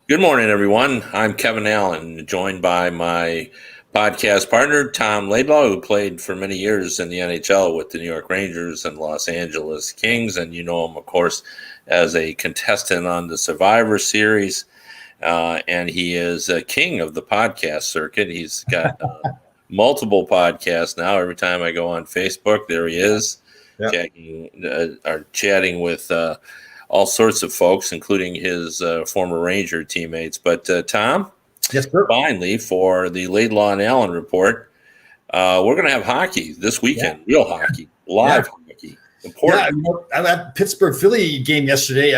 Good morning, everyone. I'm Kevin Allen, joined by my podcast partner, Tom Laidlaw, who played for many years in the NHL with the New York Rangers and Los Angeles Kings. And you know him, of course, as a contestant on the Survivor Series. And he is a king of the podcast circuit. He's got multiple podcasts now. Every time I go on Facebook, there he is, chatting with all sorts of folks, including his former Ranger teammates. But Tom, yes, sir. Finally, for the Laidlaw and Allen report, we're going to have hockey this weekend, real hockey, live hockey. Important. Yeah, that Pittsburgh-Philly game yesterday,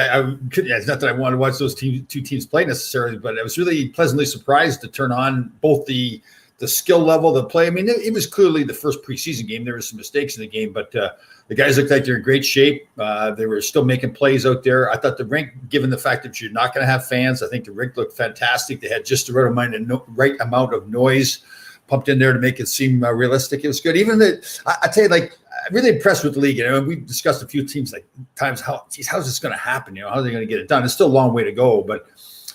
it's not that I wanted to watch those two teams play necessarily, but I was really pleasantly surprised to turn on both the skill level, the play. I mean, it was clearly the first preseason game. There were some mistakes in the game, but the guys looked like they're in great shape. They were still making plays out there. I thought the rink, given the fact that you're not going to have fans, I think the rink looked fantastic. They had just the right amount of noise pumped in there to make it seem realistic. It was good. Even I tell you, like, I'm really impressed with the league. And we've discussed a few teams like times how's this going to happen? How are they going to get it done? It's still a long way to go, but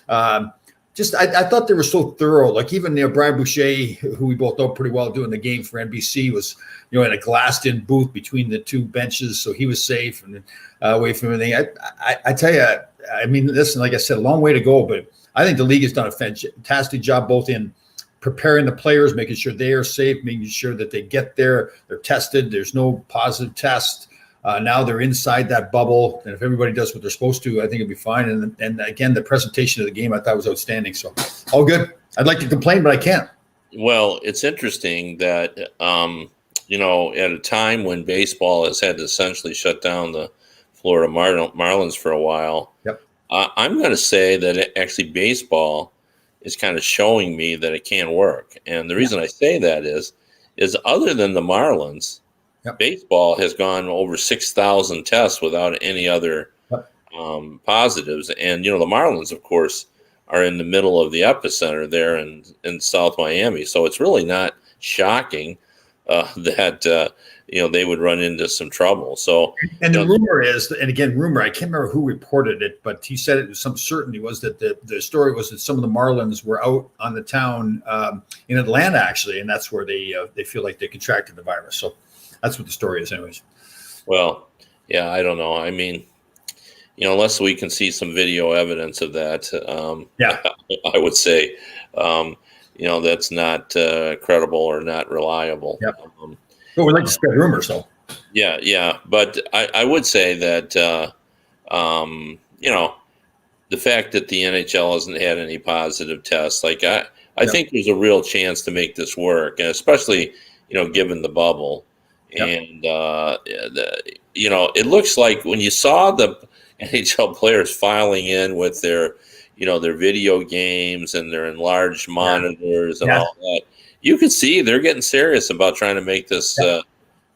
I thought they were so thorough. Like even Brian Boucher, who we both know pretty well, doing the game for NBC, was in a glassed-in booth between the two benches, so he was safe and away from anything. I tell you, I mean, listen, like I said, a long way to go, but I think the league has done a fantastic job both in preparing the players, making sure they are safe, making sure that they get there, they're tested, there's no positive test. Now they're inside that bubble, and if everybody does what they're supposed to, I think it'll be fine. And again, the presentation of the game I thought was outstanding. So all good. I'd like to complain, but I can't. Well, it's interesting that at a time when baseball has had to essentially shut down the Florida Marlins for a while. Yep. I'm going to say that actually baseball is kind of showing me that it can work, and the reason I say that is other than the Marlins. Yep. Baseball has gone over 6,000 tests without any other positives. And, the Marlins, of course, are in the middle of the epicenter there in South Miami. So it's really not shocking that, they would run into some trouble. So, and the rumor is, and again, I can't remember who reported it, but he said it with some certainty was that the story was that some of the Marlins were out on the town in Atlanta, actually. And that's where they feel like they contracted the virus. So that's what the story is anyways. Well, yeah, I don't know. I mean, unless we can see some video evidence of that, I would say, that's not credible or not reliable. Yep. But we like to spread rumors, though. Yeah. But I would say that, the fact that the NHL hasn't had any positive tests, like I think there's a real chance to make this work, and especially, given the bubble. Yep. And, it looks like when you saw the NHL players filing in with their video games and their enlarged monitors and all that, you could see they're getting serious about trying to make this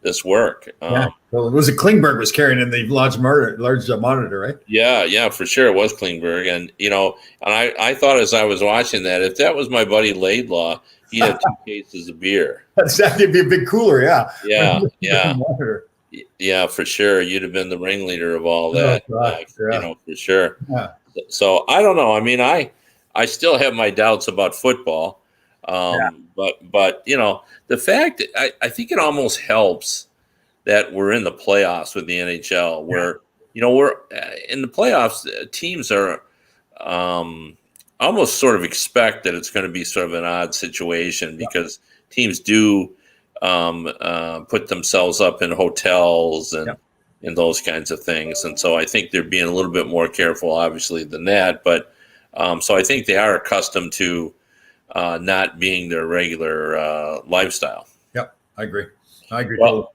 this work. Well, it was Klingberg was carrying in the large monitor, right? Yeah, for sure. It was Klingberg. And, and I thought as I was watching that, if that was my buddy Laidlaw, he had 2 cases of beer. That'd be a big cooler, Yeah, for sure. You'd have been the ringleader of all that, for sure. Yeah. So I don't know. I mean, I still have my doubts about football, but the fact I think it almost helps that we're in the playoffs with the NHL, where we're in the playoffs. Teams are almost sort of expect that it's going to be sort of an odd situation because teams do put themselves up in hotels and those kinds of things. And so I think they're being a little bit more careful, obviously, than that. But so I think they are accustomed to not being their regular lifestyle. Yep, I agree. Well,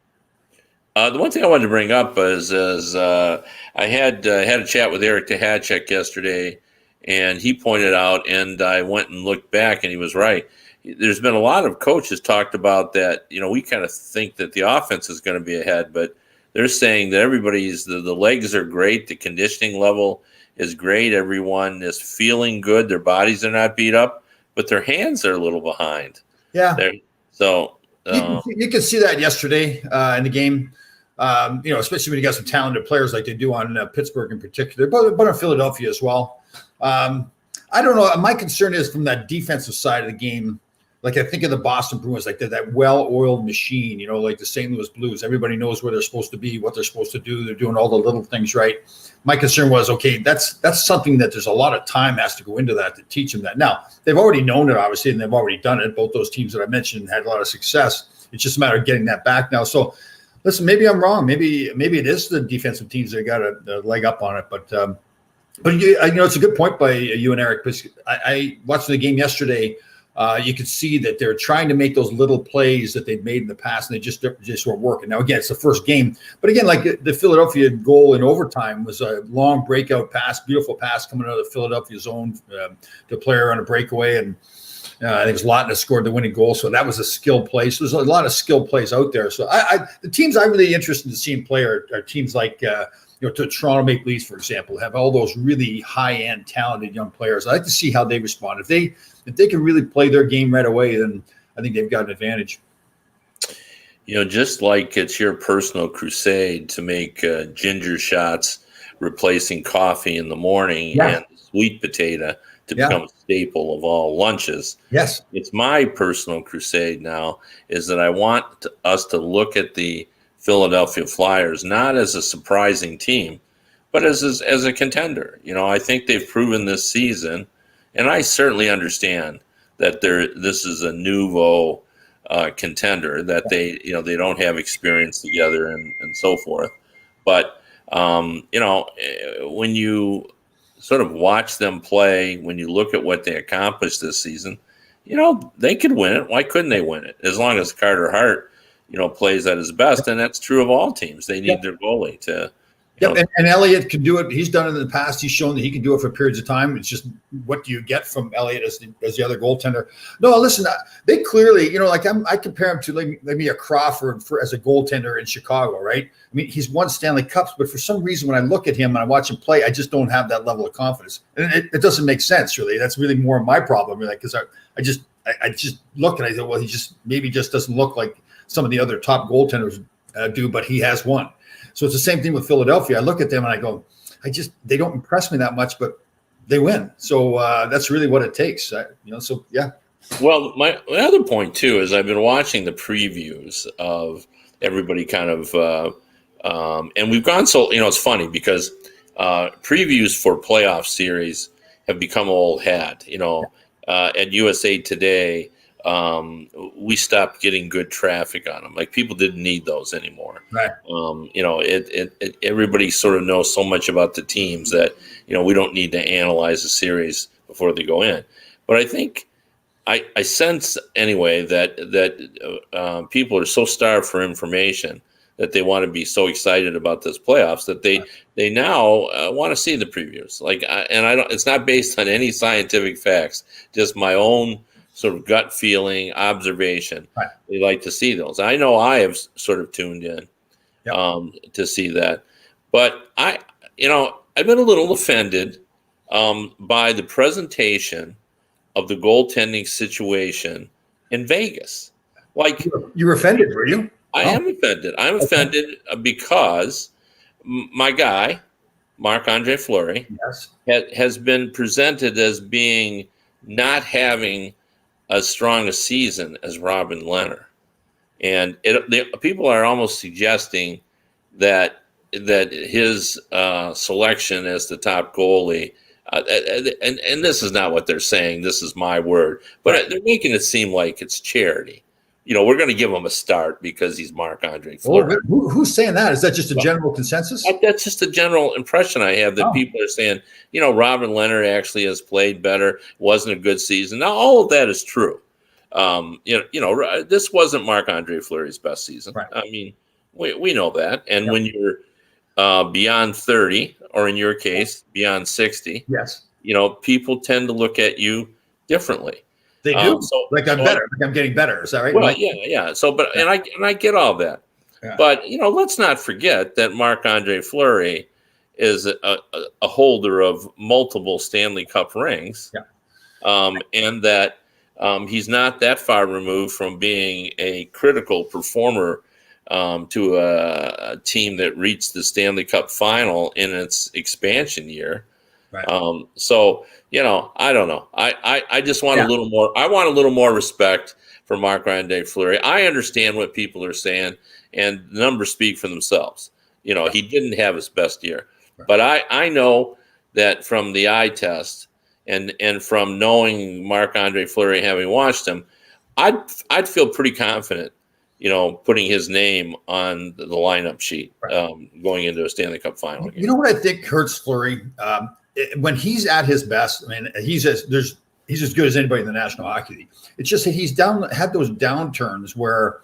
the one thing I wanted to bring up is I had a chat with Eric Tahacek yesterday, and he pointed out, and I went and looked back, and he was right. There's been a lot of coaches talked about that. We kind of think that the offense is going to be ahead, but they're saying that everybody's the legs are great, the conditioning level is great, everyone is feeling good, their bodies are not beat up, but their hands are a little behind. Yeah. So you could see that yesterday in the game. Especially when you got some talented players like they do on Pittsburgh in particular, but on Philadelphia as well. I don't know. My concern is from that defensive side of the game. Like I think of the Boston Bruins, like they're that well-oiled machine, like the St. Louis Blues. Everybody knows where they're supposed to be, what they're supposed to do. They're doing all the little things right. My concern was, okay, that's something that there's a lot of time has to go into that to teach them that. Now, they've already known it, obviously, and they've already done it. Both those teams that I mentioned had a lot of success. It's just a matter of getting that back now. So, listen, maybe I'm wrong. Maybe it is the defensive teams that got a leg up on it. But it's a good point by you and Eric. Because I watched the game yesterday. You could see that they're trying to make those little plays that they've made in the past, and they just weren't working. Now, again, it's the first game, but again, like the Philadelphia goal in overtime was a long breakout pass, beautiful pass coming out of the Philadelphia zone to a player on a breakaway, and I think it was Lawton that scored the winning goal. So that was a skill play. So there's a lot of skill plays out there. So the teams I'm really interested in seeing play are teams like to Toronto Maple Leafs, for example, have all those really high-end, talented young players. I'd like to see how they respond. If they can really play their game right away, then I think they've got an advantage. Just like it's your personal crusade to make ginger shots replacing coffee in the morning and sweet potato to become a staple of all lunches. Yes. It's my personal crusade now is that I want us to look at the Philadelphia Flyers not as a surprising team, but as a contender. I think they've proven this season, and I certainly understand that this is a nouveau contender, that they don't have experience together and so forth. But when you sort of watch them play, when you look at what they accomplished this season, they could win it. Why couldn't they win it? As long as Carter Hart plays at his best, and that's true of all teams. They need their goalie to. And Elliott can do it. He's done it in the past. He's shown that he can do it for periods of time. It's just what do you get from Elliott as the other goaltender? No, listen, they clearly, I compare him to maybe a Crawford as a goaltender in Chicago, right? I mean, he's won Stanley Cups, but for some reason when I look at him and I watch him play, I just don't have that level of confidence. And it doesn't make sense, really. That's really more of my problem, really, because I just look and I say, well, he maybe just doesn't look like some of the other top goaltenders do, but he has won. So it's the same thing with Philadelphia. I look at them and I go, they don't impress me that much, but they win. So that's really what it takes. So yeah. Well, my other point too is I've been watching the previews of everybody kind of, and we've gone it's funny because previews for playoff series have become old hat. At USA Today, we stopped getting good traffic on them. Like people didn't need those anymore. Right. Everybody sort of knows so much about the teams that, we don't need to analyze a series before they go in. But I think I sense anyway that people are so starved for information that they want to be so excited about this playoffs that they now want to see the previews. It's not based on any scientific facts, just my own sort of gut feeling, observation. Right. They like to see those. I know I have sort of tuned in to see that. But I've been a little offended by the presentation of the goaltending situation in Vegas. Like you were offended, were you? I am offended. I'm offended because my guy, Marc-Andre Fleury, has been presented as being not having as strong a season as Robin Lehner, and people are almost suggesting that his selection as the top goalie, and this is not what they're saying. This is my word, but they're making it seem like it's charity. We're going to give him a start because he's Marc-Andre Fleury. Who's saying that? Is that just a general consensus? That's just a general impression I have that people are saying, Robin Lehner actually has played better, wasn't a good season. Now, all of that is true. This wasn't Marc-Andre Fleury's best season. Right. I mean, we know that. And when you're beyond 30, or in your case, beyond 60, people tend to look at you differently. They do. I'm better. Like I'm getting better. Is that right? Well, yeah. So, and I get all that. Yeah. But let's not forget that Marc-Andre Fleury is a holder of multiple Stanley Cup rings, and that he's not that far removed from being a critical performer to a team that reached the Stanley Cup final in its expansion year. Right. So I don't know. I just want Yeah. a little more. I want a little more respect for Marc-Andre Fleury. I understand what people are saying, and the numbers speak for themselves. He didn't have his best year, Right. but I know that from the eye test and from knowing Marc-Andre Fleury, having watched him, I'd feel pretty confident, putting his name on the lineup sheet going into a Stanley Cup final game. You know what I think hurts Fleury? When he's at his best, I mean, he's as good as anybody in the National Hockey League. It's just that he's had those downturns where,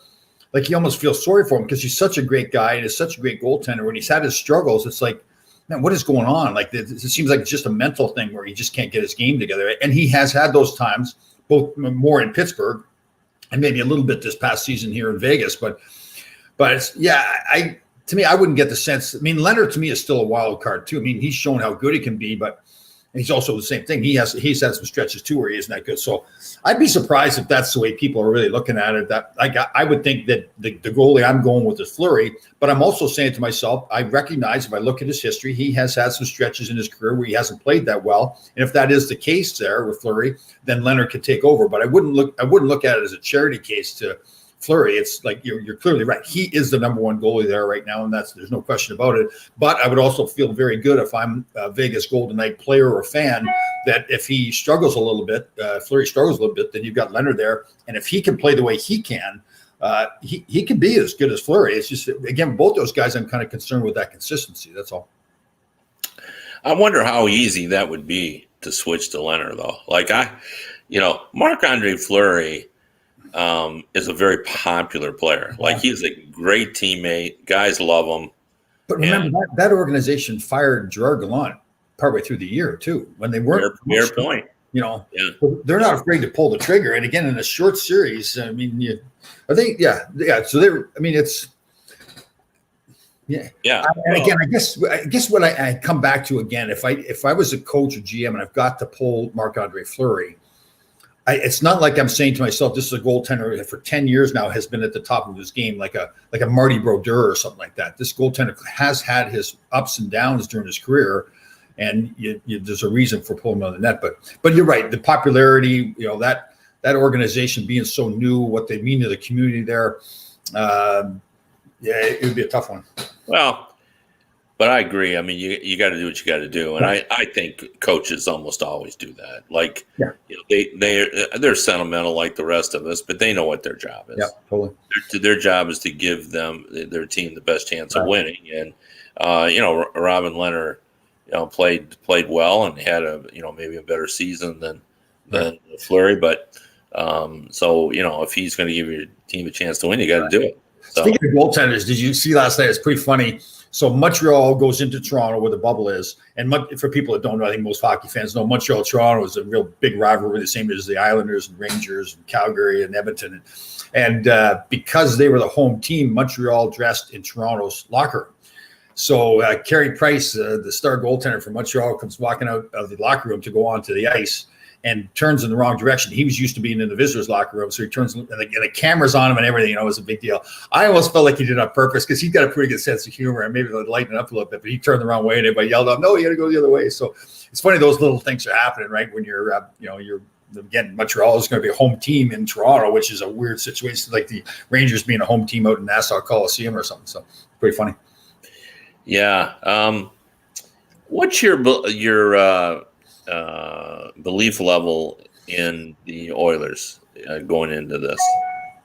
like, you almost feel sorry for him because he's such a great guy and is such a great goaltender. When he's had his struggles, it's like, man, what is going on? Like, it seems like it's just a mental thing where he just can't get his game together. And he has had those times, both more in Pittsburgh and maybe a little bit this past season here in Vegas. But it's, to me, I wouldn't get the sense. I mean, Leonard to me is still a wild card too. I mean, he's shown how good he can be, but he's also the same thing. He's had some stretches too where he isn't that good. So I'd be surprised if that's the way people are really looking at it. That I would think that the goalie I'm going with is Fleury, but I'm also saying to myself, I recognize if I look at his history, he has had some stretches in his career where he hasn't played that well. And if that is the case there with Fleury, then Leonard could take over. But I wouldn't look at it as a charity case to Fleury. It's like you're clearly right. He is the number one goalie there right now, and there's no question about it. But I would also feel very good if I'm a Vegas Golden Knight player or fan that if he struggles a little bit, Fleury struggles a little bit, then you've got Leonard there, and if he can play the way he can, he can be as good as Fleury. It's just, again, both those guys, I'm kind of concerned with that consistency. That's all. I wonder how easy that would be to switch to Leonard, though. Like Marc-Andre Fleury is a very popular player. Like, he's a great teammate. Guys love him. But remember, that organization fired Gerard Gallant partway through the year too, when they weren't. Fair point. They're not afraid to pull the trigger. And again, in a short series, I mean, I think, yeah. So it's. Yeah. And again, I guess what I come back to again, if I was a coach or GM and I've got to pull Marc-Andre Fleury, it's not like I'm saying to myself, this is a goaltender that for 10 years now has been at the top of his game, like a Marty Brodeur or something like that. This goaltender has had his ups and downs during his career, and there's a reason for pulling him on the net. But you're right, the popularity, that organization being so new, what they mean to the community there, it would be a tough one. Well, but I agree. I mean, you got to do what you got to do, and I think coaches almost always do that. Like, they're sentimental like the rest of us, but they know what their job is. Yeah, totally. Their job is to give their team the best chance of winning. And Robin Leonard, played well and had maybe a better season than Fleury. But if he's going to give your team a chance to win, you got to do it. So. Speaking of goaltenders, did you see last night? It's pretty funny. So Montreal goes into Toronto where the bubble is. And for people that don't know, I think most hockey fans know Montreal-Toronto is a real big rivalry, the same as the Islanders and Rangers and Calgary and Edmonton. And because they were the home team, Montreal dressed in Toronto's locker room. So Carey Price, the star goaltender for Montreal, comes walking out of the locker room to go onto the ice and turns in the wrong direction. He was used to being in the visitors' locker room, so he turns, and the camera's on him and everything. It was a big deal. I almost felt like he did it on purpose because he's got a pretty good sense of humor and maybe lighten it up a little bit. But he turned the wrong way, and everybody yelled out, "No, you got to go the other way." So it's funny, those little things are happening, right? When you're, again, Montreal is going to be a home team in Toronto, which is a weird situation, like the Rangers being a home team out in Nassau Coliseum or something. So pretty funny. Yeah. What's your belief level in the Oilers going into this?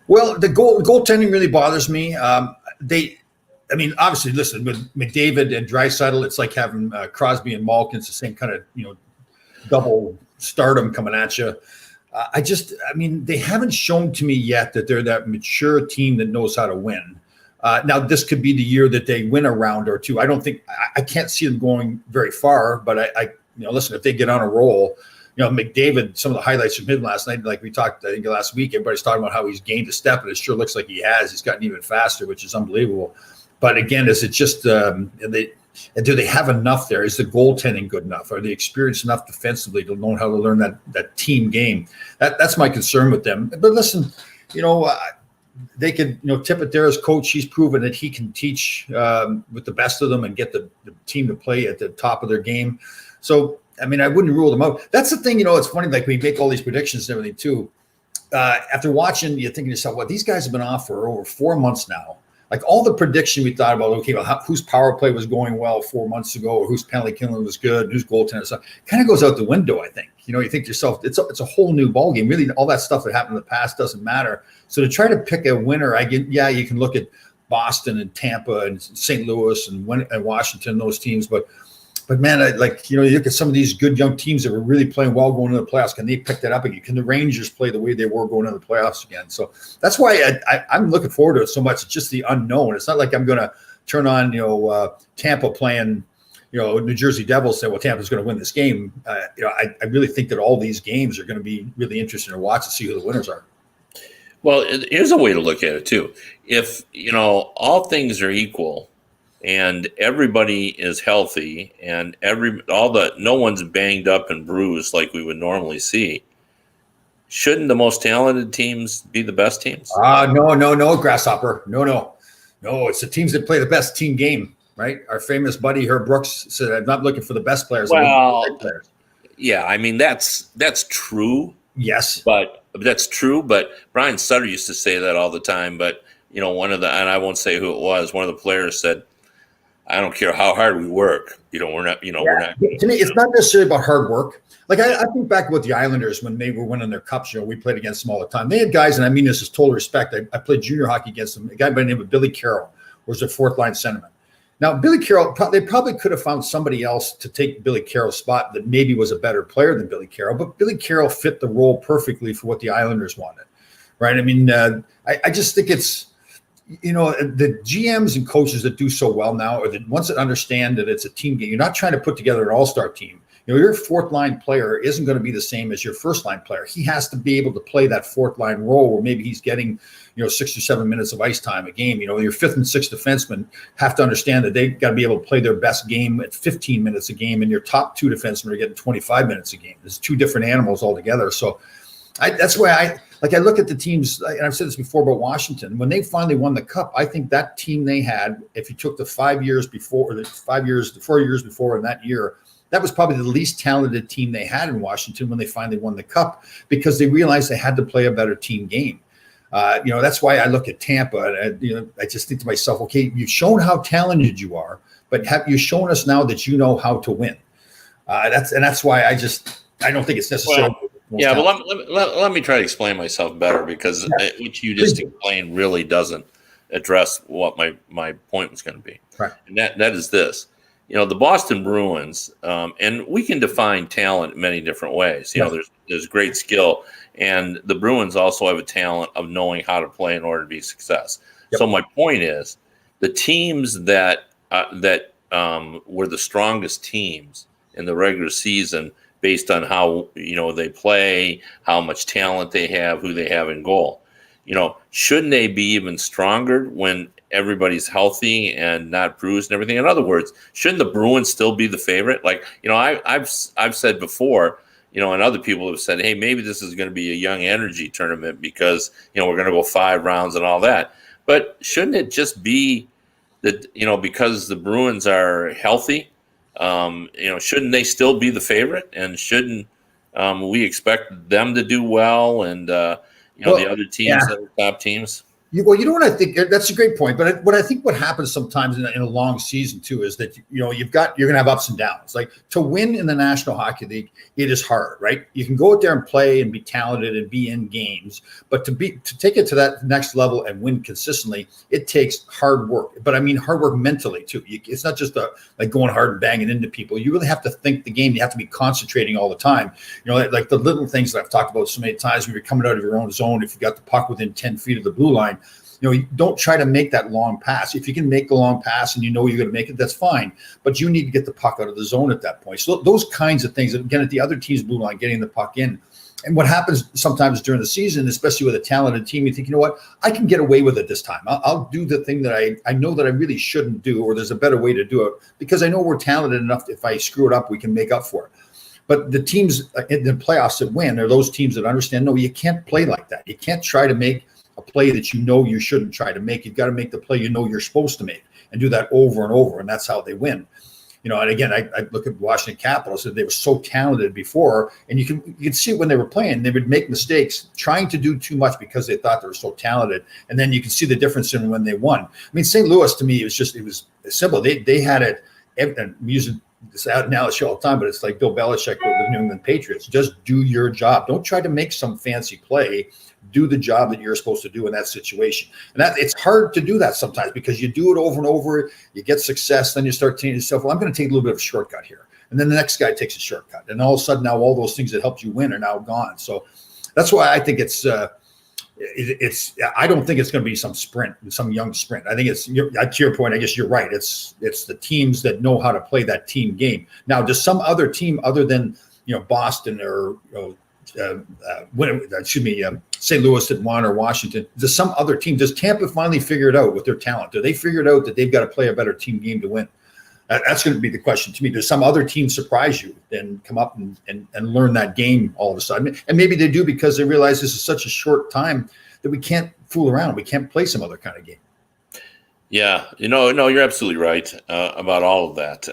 Well, the goaltending really bothers me. Obviously, listen, with McDavid and Draisaitl, it's like having Crosby and Malkin. It's the same kind of, double stardom coming at you. They haven't shown to me yet that they're that mature team that knows how to win. Now, this could be the year that they win a round or two. I can't see them going very far, but listen, if they get on a roll, McDavid, some of the highlights from him last night, like we talked, I think last week, everybody's talking about how he's gained a step, and it sure looks like he has. He's gotten even faster, which is unbelievable. But again, is it just, do they have enough there? Is the goaltending good enough? Are they experienced enough defensively to know how to learn that team game? That's my concern with them. But listen, they could, Tippett there as coach, he's proven that he can teach with the best of them and get the team to play at the top of their game. So I mean, I wouldn't rule them out. That's the thing, it's funny, like we make all these predictions and everything too. After watching, you're thinking to yourself, well, these guys have been off for over 4 months now. Like all the prediction we thought about, okay, well, whose power play was going well 4 months ago, or whose penalty killing was good, whose goaltender stuff, kind of goes out the window, I think. You think to yourself, it's a whole new ballgame. Really, all that stuff that happened in the past doesn't matter. So to try to pick a winner, you can look at Boston and Tampa and St. Louis and Washington, those teams, but man, you look at some of these good young teams that were really playing well going into the playoffs. Can they pick that up again? Can the Rangers play the way they were going into the playoffs again? So that's why I'm looking forward to it so much. It's just the unknown. It's not like I'm going to turn on, Tampa playing, New Jersey Devils, say, well, Tampa's going to win this game. I really think that all these games are going to be really interesting to watch and see who the winners are. Well, here's a way to look at it too. If, all things are equal, and everybody is healthy, and no one's banged up and bruised like we would normally see, shouldn't the most talented teams be the best teams? No, Grasshopper. No. It's the teams that play the best team game, right? Our famous buddy Herb Brooks said, "I'm not looking for the best players. I'm looking for the right players." Yeah, I mean that's true. Yes, but that's true. But Brian Sutter used to say that all the time. But and I won't say who it was. One of the players said, I don't care how hard we work. We're not. We're not. To me, it's not necessarily about hard work. Like I think back with the Islanders when they were winning their cups. We played against them all the time. They had guys, and I mean this is total respect. I played junior hockey against them. A guy by the name of Billy Carroll was their fourth line centerman. Now, Billy Carroll, they probably could have found somebody else to take Billy Carroll's spot that maybe was a better player than Billy Carroll. But Billy Carroll fit the role perfectly for what the Islanders wanted, right? I mean, I just think it's. The GMs and coaches that do so well now are the ones that understand that it's a team game. You're not trying to put together an all-star team. Your fourth line player isn't going to be the same as your first line player. He has to be able to play that fourth line role where maybe he's getting, 6 or 7 minutes of ice time a game. Your fifth and sixth defensemen have to understand that they got to be able to play their best game at 15 minutes a game, and your top two defensemen are getting 25 minutes a game. There's two different animals altogether. So that's why I look at the teams, and I've said this before about Washington. When they finally won the cup, I think that team they had, if you took the 5 years before, or the 4 years before in that year, that was probably the least talented team they had in Washington when they finally won the cup, because they realized they had to play a better team game. That's why I look at Tampa, and I just think to myself, okay, you've shown how talented you are, but have you shown us now that you know how to win? That's why I don't think it's necessary. Yeah, but let me try to explain myself better, because what you just explained really doesn't address what my point was going to be. Right. And that is this. The Boston Bruins, and we can define talent in many different ways. There's great skill, and the Bruins also have a talent of knowing how to play in order to be success. Yep. So my point is, the teams that were the strongest teams in the regular season, based on how they play, how much talent they have, who they have in goal. Shouldn't they be even stronger when everybody's healthy and not bruised and everything? In other words, shouldn't the Bruins still be the favorite? I've said before, and other people have said, hey, maybe this is going to be a young energy tournament because we're going to go 5 rounds and all that. But shouldn't it just be that because the Bruins are healthy? Shouldn't they still be the favorite? And shouldn't we expect them to do well? And the other teams that are top teams. You know what I think? That's a great point. But what I think what happens sometimes in a long season too is that you're going to have ups and downs. Like to win in the National Hockey League, it is hard, right? You can go out there and play and be talented and be in games, but to take it to that next level and win consistently, it takes hard work. But I mean hard work mentally too. It's not just like going hard and banging into people. You really have to think the game. You have to be concentrating all the time. Like the little things that I've talked about so many times. When you're coming out of your own zone, if you got the puck within 10 feet of the blue line. You don't try to make that long pass. If you can make the long pass and you're going to make it, that's fine. But you need to get the puck out of the zone at that point. So those kinds of things, again, at the other team's blue line, getting the puck in. And what happens sometimes during the season, especially with a talented team, you think, I can get away with it this time. I'll do the thing that I know that I really shouldn't do, or there's a better way to do it, because I know we're talented enough. If I screw it up, we can make up for it. But the teams in the playoffs that win are those teams that understand, no, you can't play like that. You can't try to make a play that you shouldn't try to make. You've got to make the play you're supposed to make, and do that over and over, and that's how they win. And again, I look at Washington Capitals, and they were so talented before, and you can see it when they were playing. They would make mistakes trying to do too much because they thought they were so talented, and then you can see the difference in when they won. I mean, St. Louis to me, it was simple. They had it, and I'm using this analogy all the time, but it's like Bill Belichick with the New England Patriots. Just do your job. Don't try to make some fancy play. Do the job that you're supposed to do in that situation. And that it's hard to do that sometimes because you do it over and over, you get success, then you start telling yourself, well, I'm going to take a little bit of a shortcut here. And then the next guy takes a shortcut. And all of a sudden now all those things that helped you win are now gone. So that's why I think I don't think it's going to be some young sprint. I think to your point, I guess you're right. It's the teams that know how to play that team game. Now, does some other team other than, Boston or, St. Louis that won or Washington, does Tampa finally figure it out with their talent? Do they figure it out that they've got to play a better team game to win? That's going to be the question to me. Does some other team surprise you and come up and learn that game all of a sudden? And maybe they do because they realize this is such a short time that we can't fool around. We can't play some other kind of game. Yeah, no, you're absolutely right about all of that.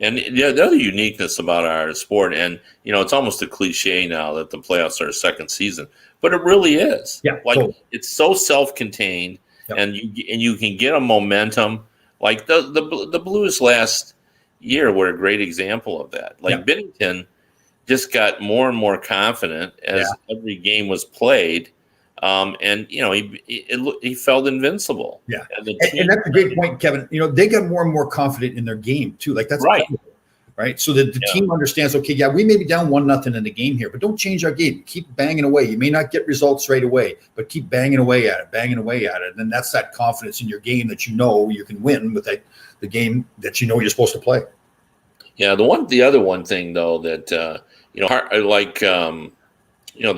And the other uniqueness about our sport, and it's almost a cliche now that the playoffs are a second season, but it really is. Yeah, totally. It's so self-contained, yep. and you can get a momentum. Like the Blues last year were a great example of that. Like, yep. Binnington just got more and more confident as every game was played. And he felt invincible. Yeah, and that's a great point, Kevin. They got more and more confident in their game too. Like that's right. Right. So that the team understands. Okay, yeah, we may be down 1-0 in the game here, but don't change our game. Keep banging away. You may not get results right away, but keep banging away at it. And then that's that confidence in your game that you can win with the game that you're supposed to play. Yeah. The other one thing though that the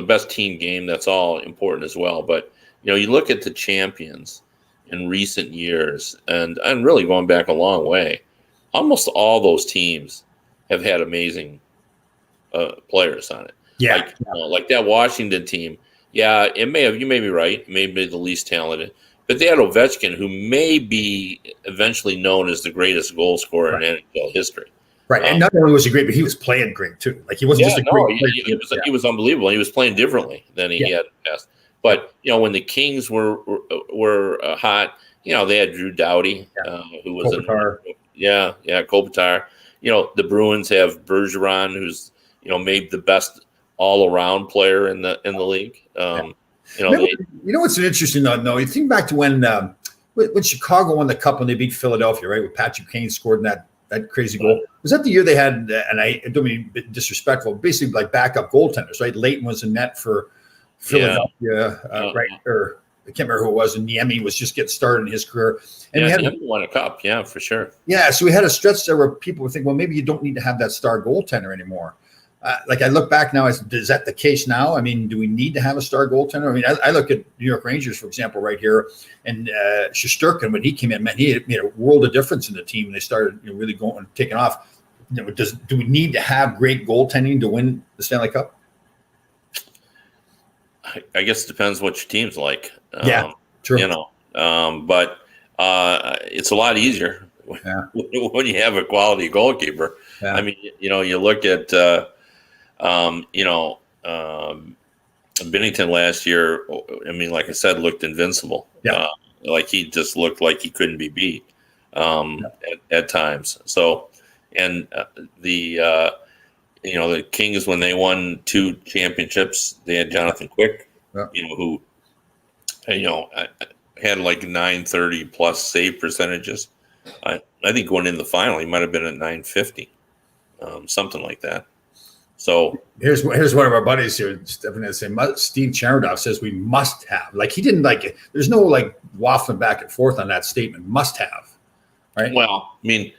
best team game, that's all important as well. But, you look at the champions in recent years and really going back a long way, almost all those teams have had amazing players on it. Yeah. Like that Washington team. Yeah, you may be right. It may be the least talented, but they had Ovechkin, who may be eventually known as the greatest goal scorer in NHL history. Right, and not only was he great, but he was playing great too. Like he wasn't just a great player. He was unbelievable. He was playing differently than he had in the past. But when the Kings were hot, they had Drew Doughty, who was Kopitar. Kopitar. The Bruins have Bergeron, who's maybe the best all around player in the league. What's interesting though? No, you think back to when Chicago won the Cup when they beat Philadelphia, right? With Patrick Kane scored in that crazy goal. Was that the year they had, and I don't mean disrespectful, basically like backup goaltenders, right? Leighton was in net for Philadelphia, right? Or I can't remember who it was, and Niemi was just getting started in his career. And Niemi won a cup, for sure. Yeah, so we had a stretch there where people would think, well, maybe you don't need to have that star goaltender anymore. Like I look back now, is that the case now? I mean, do we need to have a star goaltender? I mean, I look at New York Rangers, for example, right here, and Shesterkin, when he came in, man, he made a world of difference in the team, and they started really going taking off. Do we need to have great goaltending to win the Stanley Cup? I guess it depends what your team's like. True. But it's a lot easier when you have a quality goalkeeper. Yeah. I mean, you look at, Binnington last year. I mean, like I said, looked invincible. Yeah. Like he just looked like he couldn't be beat at times. So, and the Kings, when they won 2 championships, they had Jonathan Quick, who had like 930 plus save percentages. I think going in the final, he might have been at 950, something like that. So here's one of our buddies here, Stephen, saying Steve Chernow says we must have. Like he didn't like it. There's no like waffling back and forth on that statement. Must have, right? Well, I mean,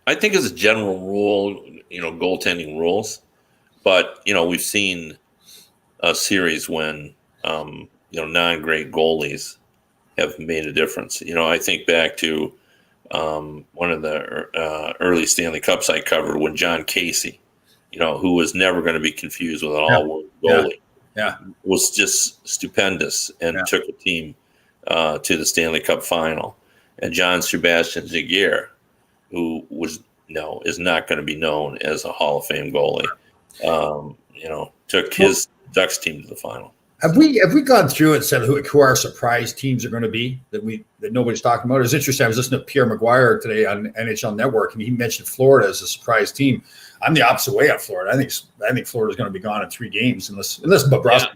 I think as a general rule, goaltending rules, but we've seen a series when non-great goalies have made a difference. I think back to one of the early Stanley Cups I covered when John Casey, who was never going to be confused with an all-world goalie, was just stupendous and took a team to the Stanley Cup final. and John Sebastian Zaguer, who is not going to be known as a Hall of Fame goalie. Took his Ducks team to the final. Have we gone through and said who our surprise teams are going to be that nobody's talking about? It was interesting. I was listening to Pierre McGuire today on NHL Network, and he mentioned Florida as a surprise team. I'm the opposite way on Florida. I think Florida's going to be gone in 3 games unless Bobrovsky. Yeah.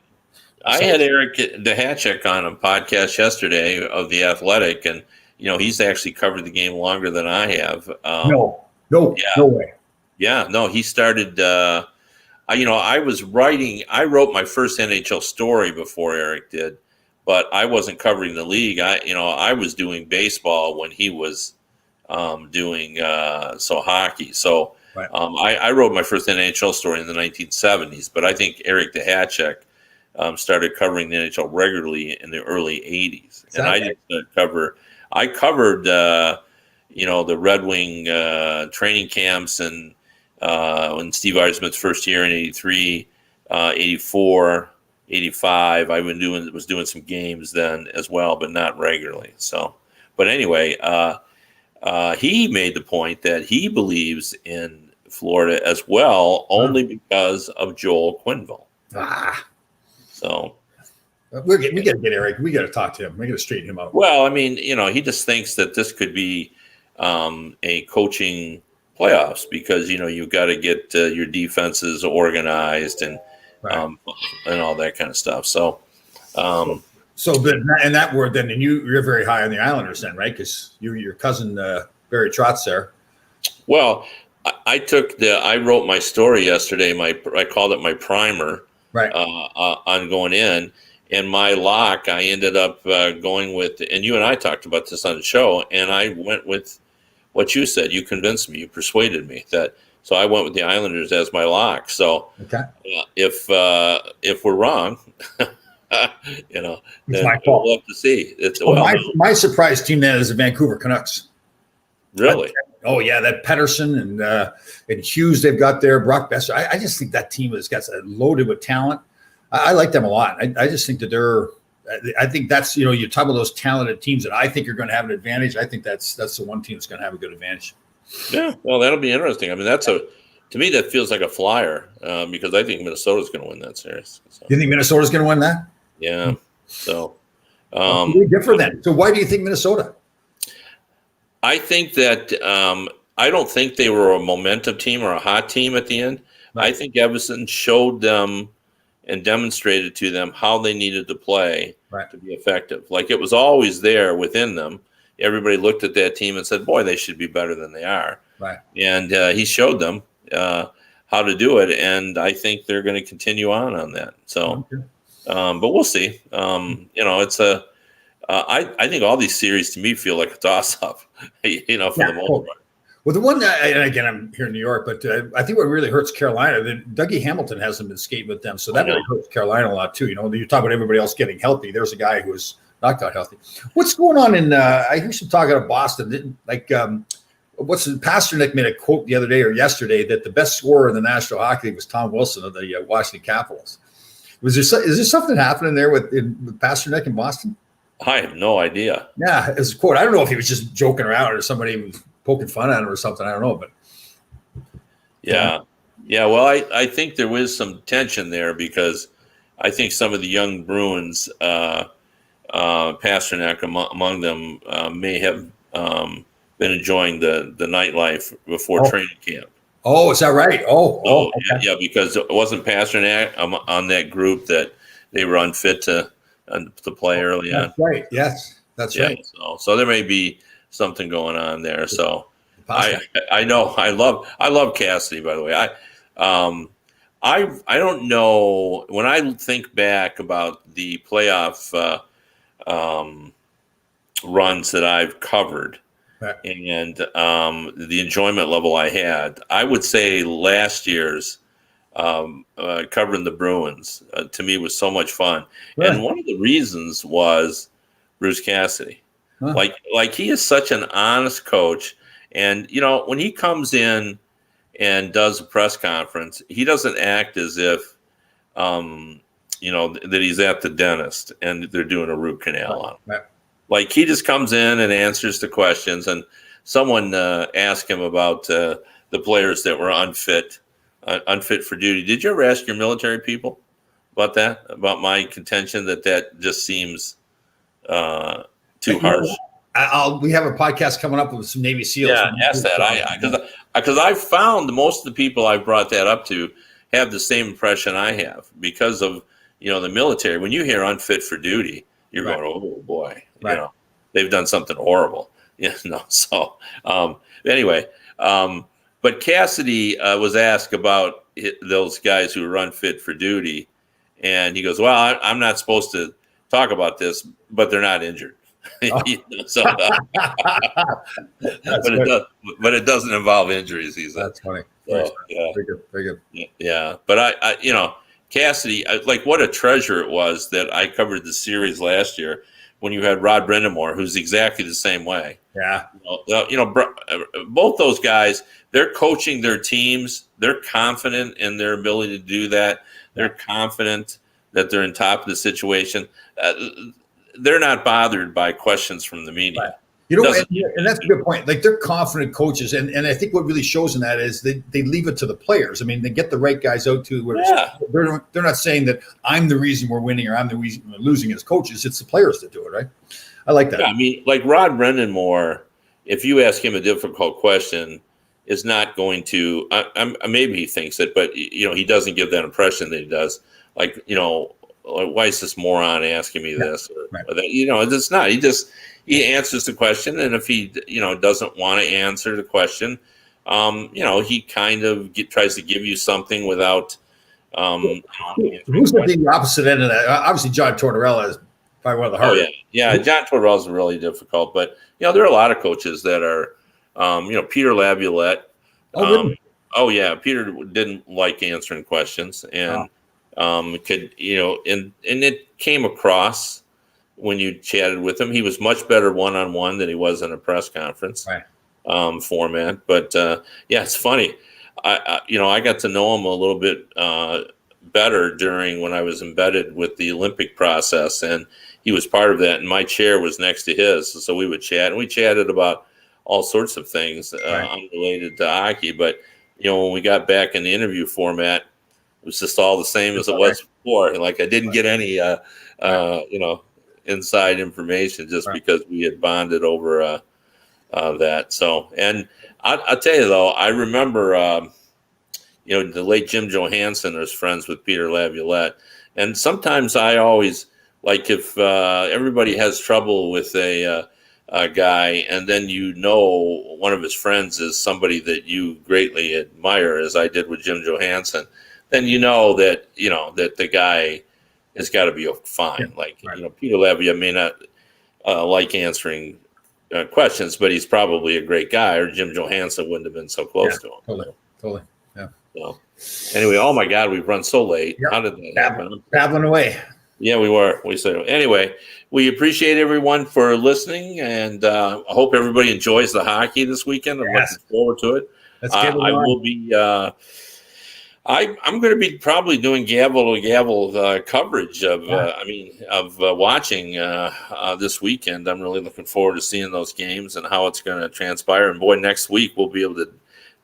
I had Eric Dehacek on a podcast yesterday of The Athletic, and he's actually covered the game longer than I have. No way. Yeah, no, he started. I wrote my first NHL story before Eric did, but I wasn't covering the league. I was doing baseball when he was doing hockey. So right. I wrote my first NHL story in the 1970s, but I think Eric Dehacek started covering the NHL regularly in the early 80s. Exactly. And I didn't cover. I covered the Red Wing training camps and when Steve Yzerman's first year in 83, 84, 85. I was doing some games then as well, but not regularly. So, but anyway, he made the point that he believes in Florida as well, only because of Joel Quenneville. So we got to get Eric. We got to talk to him. We got to straighten him out. Well, I mean, he just thinks that this could be a coaching playoffs because you've got to get your defenses organized and all that kind of stuff. So, in that word, then, and you're very high on the Islanders, then, right? Because your cousin Barry Trotz there. Well, I wrote my story yesterday. I called it my primer, right? On going in, and my lock. I ended up going with, and you and I talked about this on the show, and I went with what you said. You convinced me. You persuaded me so I went with the Islanders as my lock. So okay. If we're wrong, then we'll have to see. My surprise team then is the Vancouver Canucks. Really? Oh yeah, that Pettersson and Hughes they've got there. Brock Besser. I just think that team has got loaded with talent. I like them a lot. I just think that they're. I think that's you talk about those talented teams that I think are going to have an advantage. I think that's the one team that's going to have a good advantage. Yeah, well, that'll be interesting. I mean, to me that feels like a flyer because I think Minnesota's going to win that series. So. You think Minnesota's going to win that? Yeah. So really different then. So why do you think Minnesota? I think that I don't think they were a momentum team or a hot team at the end. Right. I think Evason showed them and demonstrated to them how they needed to play to be effective. Like it was always there within them. Everybody looked at that team and said, boy, they should be better than they are. Right. And he showed them how to do it. And I think they're going to continue on that. So, but we'll see. It's I think all these series to me feel like a toss-up, for the most part. Well, the one, and again, I'm here in New York, but I think what really hurts Carolina, Dougie Hamilton hasn't been skating with them, so that really hurts Carolina a lot too. You talk about everybody else getting healthy. There's a guy who was not got healthy. What's going on in? I hear some talk out of Boston. Pasternak made a quote the other day or yesterday that the best scorer in the National Hockey League was Tom Wilson of the Washington Capitals. Is there something happening there with Pasternak in Boston? I have no idea. Yeah, as a quote. I don't know if he was just joking around or somebody was poking fun at him or something. I don't know, but yeah. Well, I think there was some tension there because I think some of the young Bruins, Pasternak among them, may have been enjoying the nightlife before training camp. Oh, is that right? Okay. Yeah, because it wasn't Pasternak on that group that they were unfit to play early on. That's right. Yes, that's right. So there may be something going on there. So I know I love Cassidy, by the way. I don't know, when I think back about the playoff runs that I've covered and the enjoyment level I had, I would say last year's covering the Bruins to me was so much fun. Right. And one of the reasons was Bruce Cassidy. Huh. Like he is such an honest coach. And, when he comes in and does a press conference, he doesn't act as if, that he's at the dentist and they're doing a root canal on him. Right. Like he just comes in and answers the questions. And someone asked him about the players that were unfit for duty. Did you ever ask your military people about that? About my contention that just seems too harsh? We have a podcast coming up with some Navy SEALs. Yeah, ask that. Because I've found most of the people I've brought that up to have the same impression I have because of the military. When you hear unfit for duty, you're going, oh boy, they've done something horrible. So anyway, but Cassidy was asked about those guys who are unfit for duty, and he goes, well, I'm not supposed to talk about this, but they're not injured. So, but it doesn't involve injuries. He said. That's funny. So, yeah. Very good. Yeah, but I Cassidy, what a treasure it was that I covered the series last year when you had Rod Brindamore, who's exactly the same way. Yeah. Both those guys, they're coaching their teams. They're confident in their ability to do that. They're confident that they're in top of the situation. They're not bothered by questions from the media. Right. And that's a good point. Like they're confident coaches, and I think what really shows in that is they leave it to the players. I mean, they get the right guys out to where they're not saying that I'm the reason we're winning or I'm the reason we're losing as coaches. It's the players that do it, right? I like that. Yeah, I mean, like Rod Brindamore, if you ask him a difficult question, is not going to. Maybe he thinks it, but he doesn't give that impression that he does. Like why is this moron asking me this? Or that? It's not. He answers the question, and if he doesn't want to answer the question, he kind of tries to give you something without. Who's the opposite end of that? Obviously, John Tortorella is probably one of the hardest. Oh yeah. John Tortorella is really difficult, but there are a lot of coaches that are, Peter Laviolette. Peter didn't like answering questions, and and it came across. When you chatted with him, he was much better one-on-one than he was in a press conference format. But it's funny. I got to know him a little bit better during when I was embedded with the Olympic process, and he was part of that. And my chair was next to his, so we would chat, and we chatted about all sorts of things unrelated to hockey. But when we got back in the interview format, it was just all the same as it was before. Like I didn't get any, inside information just because we had bonded over that. So, and I'll tell you though, I remember, the late Jim Johansson was friends with Peter Laviolette. And sometimes I always like if everybody has trouble with a guy and then one of his friends is somebody that you greatly admire, as I did with Jim Johansson, then that the guy has got to be fine. Peter Laviolette may not like answering questions, but he's probably a great guy, or Jim Johansson wouldn't have been so close to him. Totally. Yeah. So, anyway, oh my God, we've run so late. Yep. How did that happen? Babbling away. Yeah, we were. We said anyway. We appreciate everyone for listening, and I hope everybody enjoys the hockey this weekend. I'm looking forward to it. I will be. I'm going to be probably doing gavel to gavel coverage of watching this weekend. I'm really looking forward to seeing those games and how it's going to transpire. And boy, next week we'll be able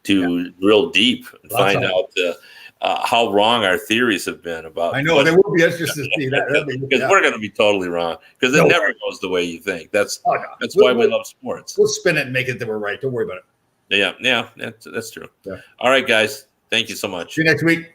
to drill deep and find out how wrong our theories have been about. I know they will be interested to see that because we're going to be totally wrong because it never goes the way you think. That's why we love sports. We'll spin it and make it that we're right. Don't worry about it. Yeah, that's true. Yeah. All right, guys. Thank you so much. See you next week.